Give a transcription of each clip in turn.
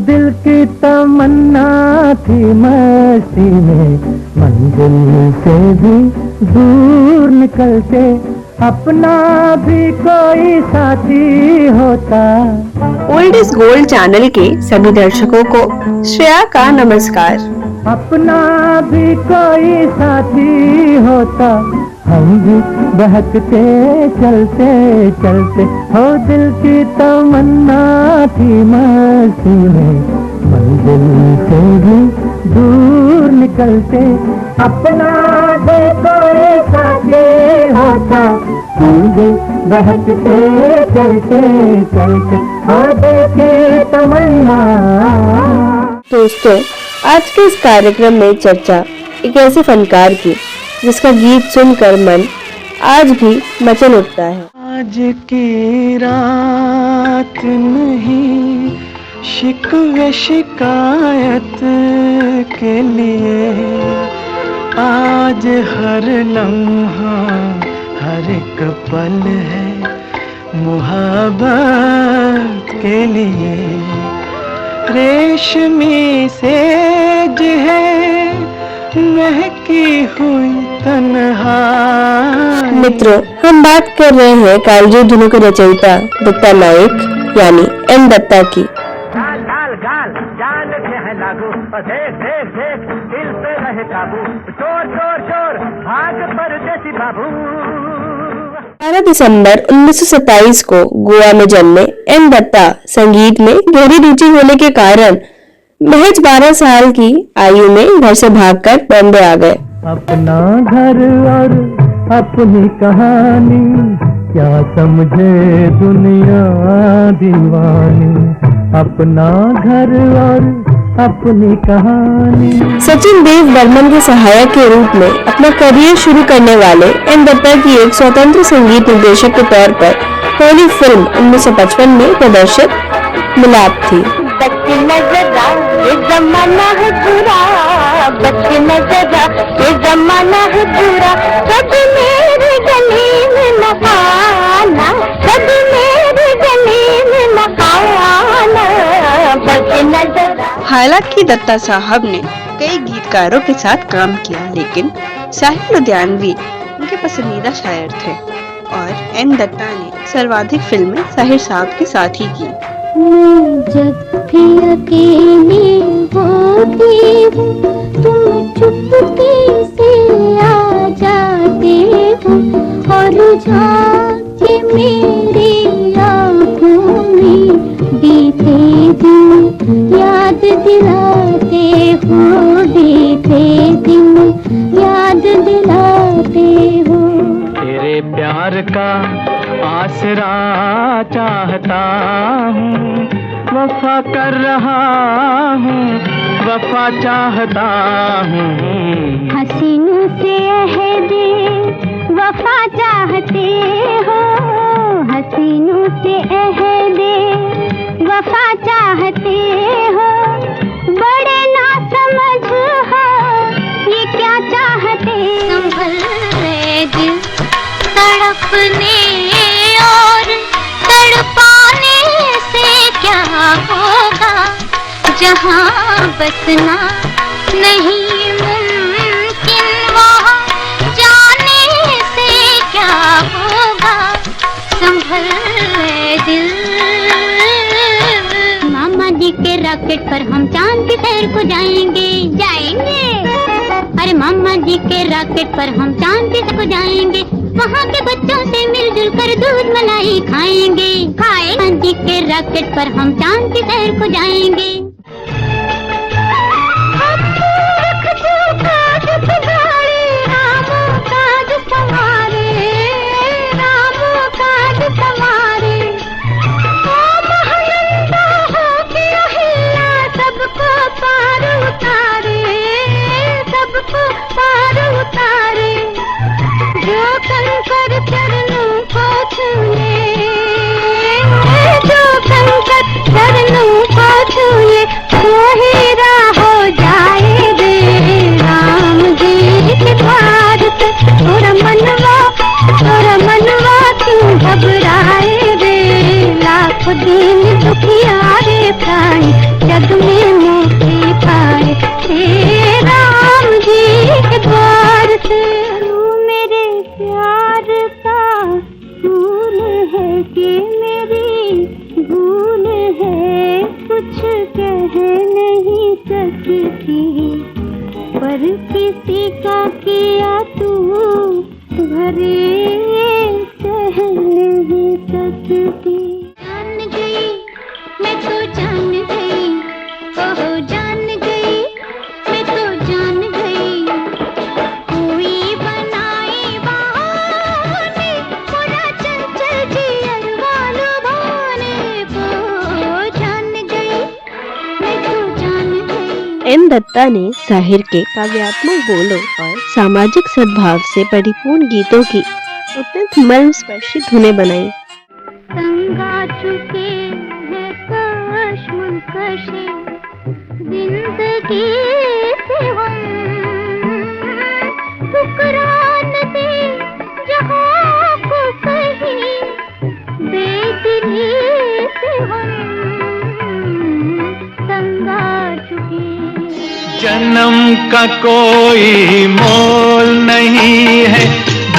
दिल की तमन्ना थी मस्ती में, मंजिल से भी दूर निकलते अपना भी कोई साथी होता। ओल्ड इज गोल्ड चैनल के सभी दर्शकों को श्रेया का नमस्कार। अपना भी कोई साथी होता, हम भी बहकते चलते चलते। हो दिल की तमन्ना थी मस्ती में, मंजिल से भी दूर निकलते अपना भी कोई साथी होता, हम भी बहकते चलते चलते। हो दिल की तमन्ना। दोस्तों, आज के इस कार्यक्रम में चर्चा एक ऐसे फनकार की जिसका गीत सुनकर मन आज भी मचल उठता है। आज की रात नहीं शिकवे शिकायत के लिए, आज हर लम्हा हर एक पल है मुहब्बत के लिए। रेशमी सेज है महकी हुई तन्हाई। मित्रों, हम बात कर रहे हैं कालजयी धुनों के रचयिता दत्ता नायक यानी एम दत्ता की। गाल गाल गाल जान के है लागू, देख देख देख दिल पे रहे काबू, चोर चोर चोर भाग परदेसी बाबू। 12 दिसंबर 1927 को गोवा में जन्मे एम दत्ता संगीत में गहरी रुचि होने के कारण महज 12 साल की आयु में घर से भागकर बॉम्बे आ गए। अपना घर और अपनी कहानी क्या समझे दुनिया दीवानी, अपना घर और अपनी कहानी। सचिन देव बर्मन के सहायक के रूप में अपना करियर शुरू करने वाले एम दत्ता की एक स्वतंत्र संगीत निर्देशक के तौर पर पहली फिल्म 1955 में प्रदर्शित मिलाप थी। ये जमाना है बुरा, बच्चे न जगा, ये जमाना है बुरा, कभी मेरे गली में न आना, कभी मेरे गली में न आना, बच्चे न जगा। हालांकि दत्ता साहब ने कई गीतकारों के साथ काम किया, लेकिन साहिर लुधियानवी उनके पसंदीदा शायर थे और एम दत्ता ने सर्वाधिक फिल्में साहिर साहब के साथ ही की। जब भी अकेली होती हूँ, तुम चुपके से आ जाते हो और झांके मेरी आँखों में बीते दिन याद दिलाते हो, बीते दिन याद दिलाते हो। तेरे प्यार का आसरा चाहता हूँ, वफा कर रहा हूँ, वफा चाहता हूँ। हसीनों से अहदे वफा चाहते हो, हसीनों से अहदे वफा चाहते हो, बड़े ना समझ हो ये क्या चाहते। संभल रे दिल तड़पने और तड़पाने से क्या होगा, जहाँ बसना नहीं मुमकिन वहाँ जाने से क्या होगा। संभल ले दिल। मामा जी के रॉकेट पर हम चांद की सैर को जाएंगे, जाएंगे। अरे मामा जी के रॉकेट पर हम चांद की सैर को जाएंगे, वहाँ के बच्चों से मिलजुल कर दूध मलाई खाएंगे, खाएंगे। जी के रॉकेट पर हम चांद की सैर को जाएंगे। चरणों को छूए, सदमे मौके पाए थे राम जी के द्वार से। तू मेरे प्यार का फूल है कि मेरी भूल है, कुछ कह नहीं सकती पर किसी का किया तू भरे सह नहीं सकती। जान गई मैं तो जान गई, ओहो जान गई मैं तो जान गई। कोई बनाए बहाने पूरा चंचल जियर वालों भाने को, जान गई मैं तो जान गई। एम दत्ता ने साहिर के काव्यात्मक बोलों और सामाजिक सद्भाव से परिपूर्ण गीतों की अत्यंत मर्मस्पर्शी धुनें बनाई। संगा चुके हैं कश्मल कशे जिंदगी से हम, ठुकरान दे जहाँ को कहीं बेदिली से हम संगा चुके। जन्म का कोई मोल नहीं है,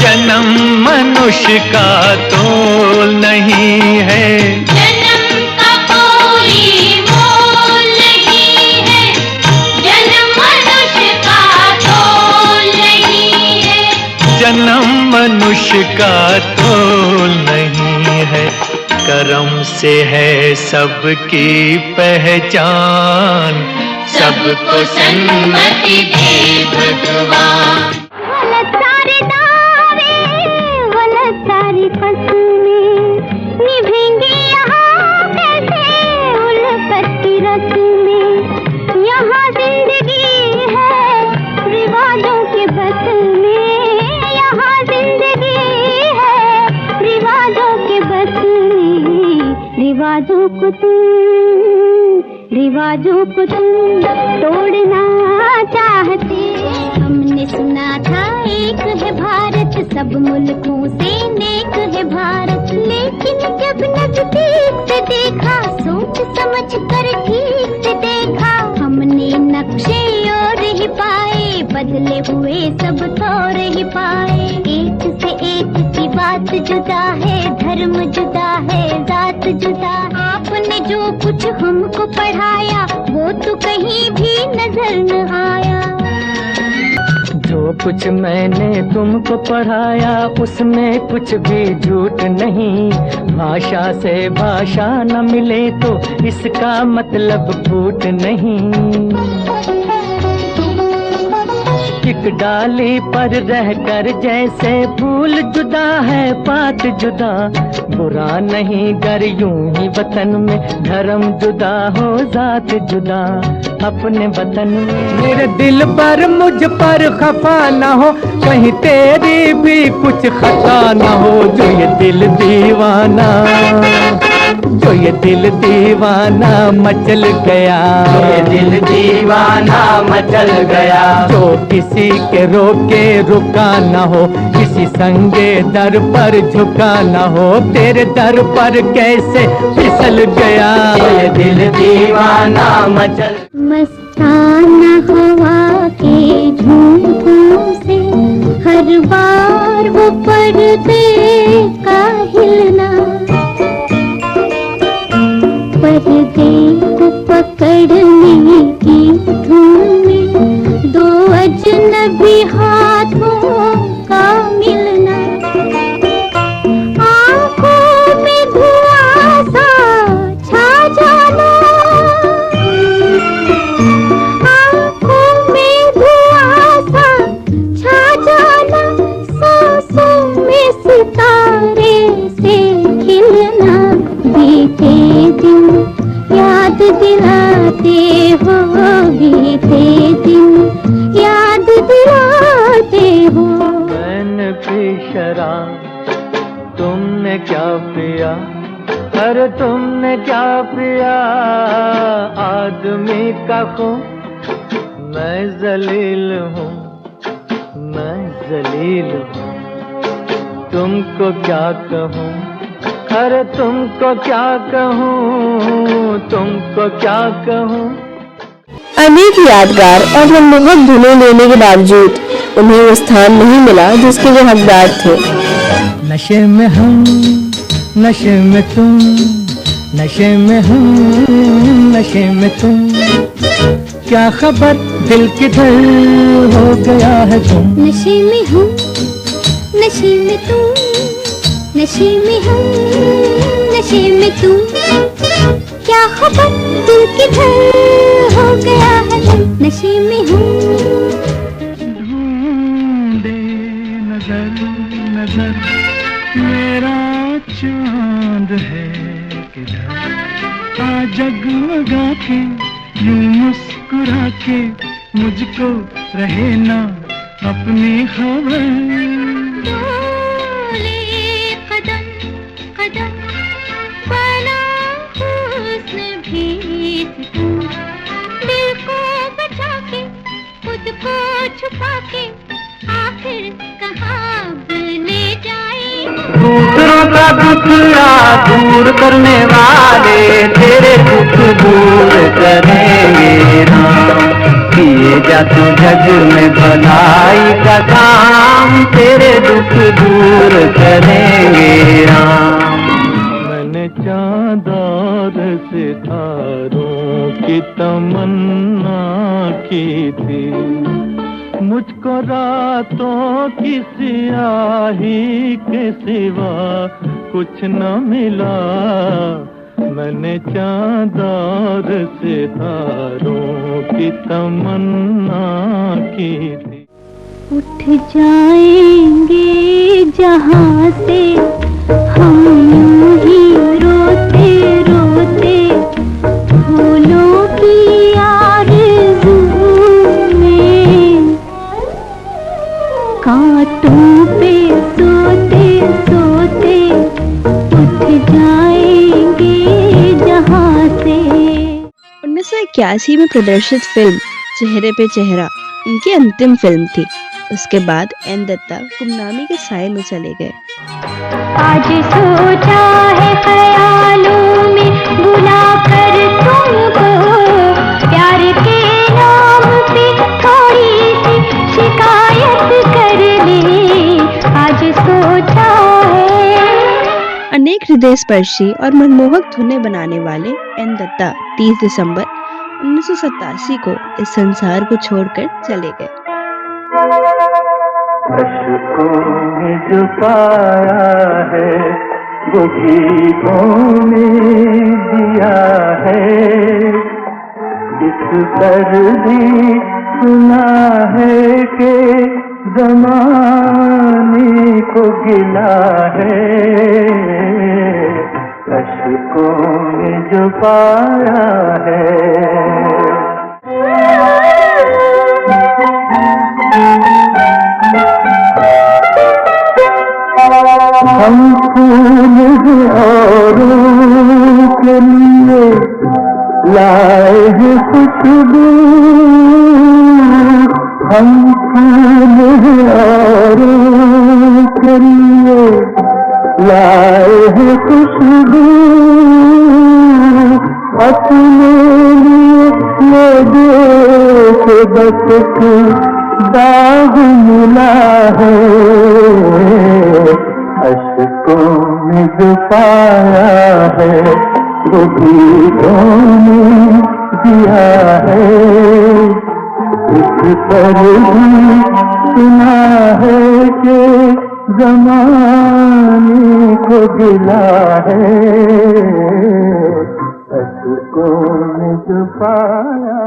जन्म मनुष्य का तोल नहीं है। जन्म का कोई मोल नहीं है, जन्म मनुष्य का तोल नहीं है। जन्म मनुष्य का तोल नहीं है, कर्म से है सबकी पहचान, सबको सन्मति दे भगवान। गलत सारे दावे गलत सारी फसलें निभेंगे यहाँ कैसे उल्फत की रस्में। यहाँ जिंदगी है रिवाजों के बस में, यहाँ जिंदगी है रिवाजों के बस में। रिवाजों को तुम तोड़ना चाहते। हमने सुना था एक है भारत, सब मुल्कों से नेक है भारत। लेकिन जब नजदीक से देखा, सोच समझ कर ठीक से देखा, हमने नक्शे और ही पाए, बदले हुए सब तौर ही पाए। एक से एक की बात जुदा है, धर्म जुदा है, जात जुदा। आपने जो कुछ हमको पढ़ाया वो तो कहीं भी नजर न आया। जो कुछ मैंने तुमको पढ़ाया उसमें कुछ भी झूठ नहीं। भाषा से भाषा न मिले तो इसका मतलब फूट नहीं। एक डाली पर रहकर जैसे फूल जुदा है पात जुदा, बुरा नहीं गर यूं ही वतन में धर्म जुदा हो जात जुदा। अपने वतन में मेरे दिल पर मुझ पर खफा न हो, कहीं तेरी भी कुछ खता न हो। जो ये दिल दीवाना, जो ये दिल दीवाना मचल गया, ये दिल दीवाना मचल गया। जो किसी के रोके रुका न हो, किसी संगे दर पर झुका न हो, तेरे दर पर कैसे फिसल गया। ये दिल दीवाना मचल। मस्ताना हवा के झूठों से हर बार वो पर्दे का हिलना, पर्दे को पकड़ने की धुन में दो अजनबी हाथों का मिलना। आंखों में धुआं सा छा जाना, आंखों में धुआं सा छा जाना, सांसों में सितारे से खिलना। बीते दिन याद दिलाते हो, बीते दिन याद दिलाते हो। मैंने पी शराब तुमने क्या पिया, अरे तुमने क्या पिया। आदमी का खून मैं जलील हूँ, मैं जलील हूँ। तुमको क्या कहूँ, अरे तुमको क्या कहूँ, तुमको क्या कहूँ। अनेक यादगार और मनमोहक धुनें लेने के बावजूद उन्हें वो स्थान नहीं मिला जिसके वो हकदार थे। नशे में हम, नशे में तुम, नशे में हम, नशे में तुम, क्या खबर दिल किधर हो गया है तुम। नशे में हम, नशे में तुम, नशे में हम, नशे में तुम, क्या खबर दिल किधर हो गया है तुम। नशे में हम। ढूंढे नजर नजर मेरा चांद है किधर, आ जगमगा के यूं मुस्कुरा के मुझको रहे ना अपनी खबर। डोले कदम कदम बना हुस्न भी तुम, दिल को बचा के खुद को छुपा के आखिर कहाँ ले जाए। दूसरों का दुखड़ा दूर करने वाले तेरे दुख दूर करेंगे राम। किए जा तू जग में भलाई का काम, तेरे दुख दूर करेंगे राम। मैंने चाँद और सितारों की तमन्ना की थी, मुझको रातों की सियाही के सिवा कुछ न मिला। मैंने चाँद और सितारों की तमन्ना की थी। उठ जाएंगे जहाँ से हम यूं ही रोते रोते, फूलों की आरज़ू में कांटों पे सोते सोते उठ जाएंगे जहाँ से। 1981 में प्रदर्शित फिल्म चेहरे पे चेहरा उनकी अंतिम फिल्म थी। उसके बाद एन दत्ता गुमनामी के साए में चले गए। आज सोचा है ख्यालों में बुला कर तुमको, प्यार के नाम पे थोड़ी सी शिकायत कर ले। आज सोचा है। अनेक हृदय स्पर्शी और मनमोहक धुनें बनाने वाले एन दत्ता 30 दिसंबर 1987 को इस संसार को छोड़कर चले गए। अश्कों में जो पाया है वो गीतों में दिया है, इस पर भी सुना है कि ज़माने को गिला है। अश्कों में जो पाया है। हम फूल औरों के लिए लाए हैं खुशबू, हम फूल औरों के लिए लाए हैं खुशबू, अपने लिए ले दे बस दाग मिला है। अश्कों में जो पाया है वो गीतों में दिया है, इस पर भी सुना है कि ज़माने को गिला है। अश्कों में जो पाया